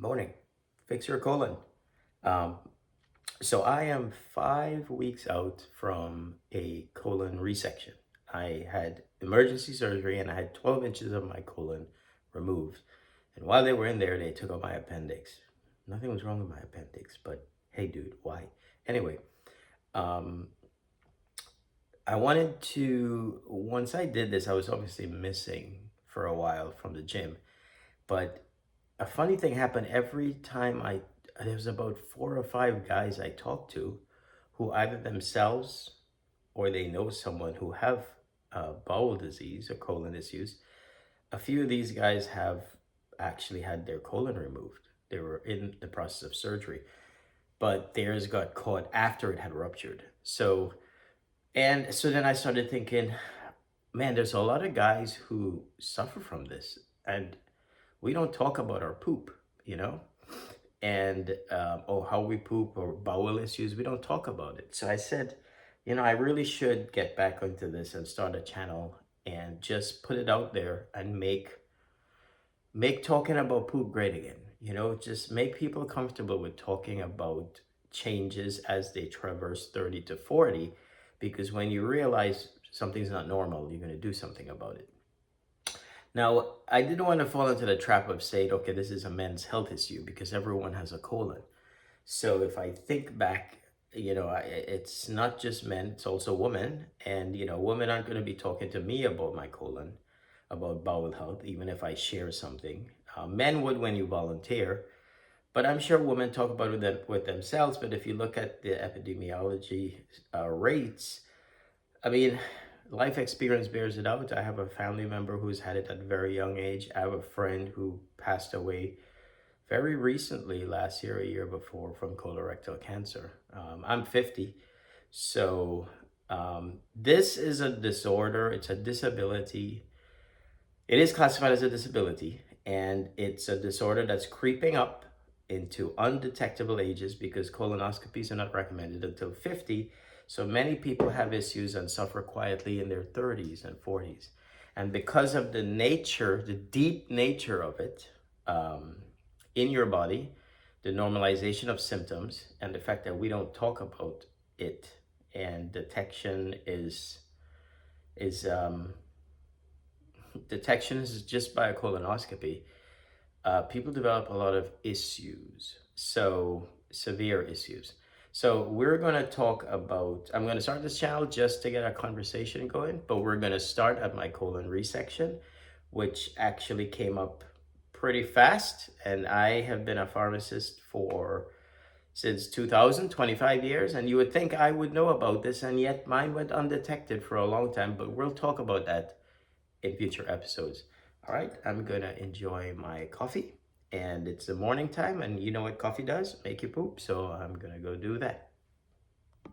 Morning. Fix your colon. Um, so I am 5 weeks out from a colon resection. I had emergency surgery and I had 12 inches of my colon removed. And while they were in there, they took out my appendix. Nothing was wrong with my appendix, but hey, dude, why? Anyway, um, I wanted to, once I did this, I was obviously missing for a while from the gym. But a funny thing happened every time there was about 4 or 5 guys I talked to who either themselves or they know someone who have bowel disease or colon issues. A few of these guys have actually had their colon removed. They were in the process of surgery, but theirs got caught after it had ruptured. So then I started thinking, man, there's a lot of guys who suffer from this. And we don't talk about our poop, you know, and or how we poop or bowel issues. We don't talk about it. So I said, I really should get back into this and start a channel and just put it out there and make talking about poop great again. Just make people comfortable with talking about changes as they traverse 30 to 40, because when you realize something's not normal, you're going to do something about it. Now, I didn't want to fall into the trap of saying, okay, this is a men's health issue because everyone has a colon. So if I think back, it's not just men, it's also women. And, women aren't going to be talking to me about my colon, about bowel health, even if I share something. Men would when you volunteer, but I'm sure women talk about it with themselves. But if you look at the epidemiology rates, I mean, life experience bears it out. I have a family member who's had it at a very young age. I have a friend who passed away very recently, last year, a year before, from colorectal cancer. I'm 50. So this is a disorder, it's a disability. It is classified as a disability, and it's a disorder that's creeping up into undetectable ages because colonoscopies are not recommended until 50. So many people have issues and suffer quietly in their 30s and 40s. And because of the nature, the deep nature of it in your body, the normalization of symptoms, and the fact that we don't talk about it, and is detection is just by a colonoscopy, people develop a lot of issues, so severe issues. So we're going to talk about, I'm going to start this channel just to get a conversation going, but we're going to start at my colon resection, which actually came up pretty fast. And I have been a pharmacist since 2000, 25 years. And you would think I would know about this, and yet mine went undetected for a long time, but we'll talk about that in future episodes. All right, I'm gonna enjoy my coffee, and it's the morning time, and you know what coffee does? Make you poop, so I'm gonna go do that.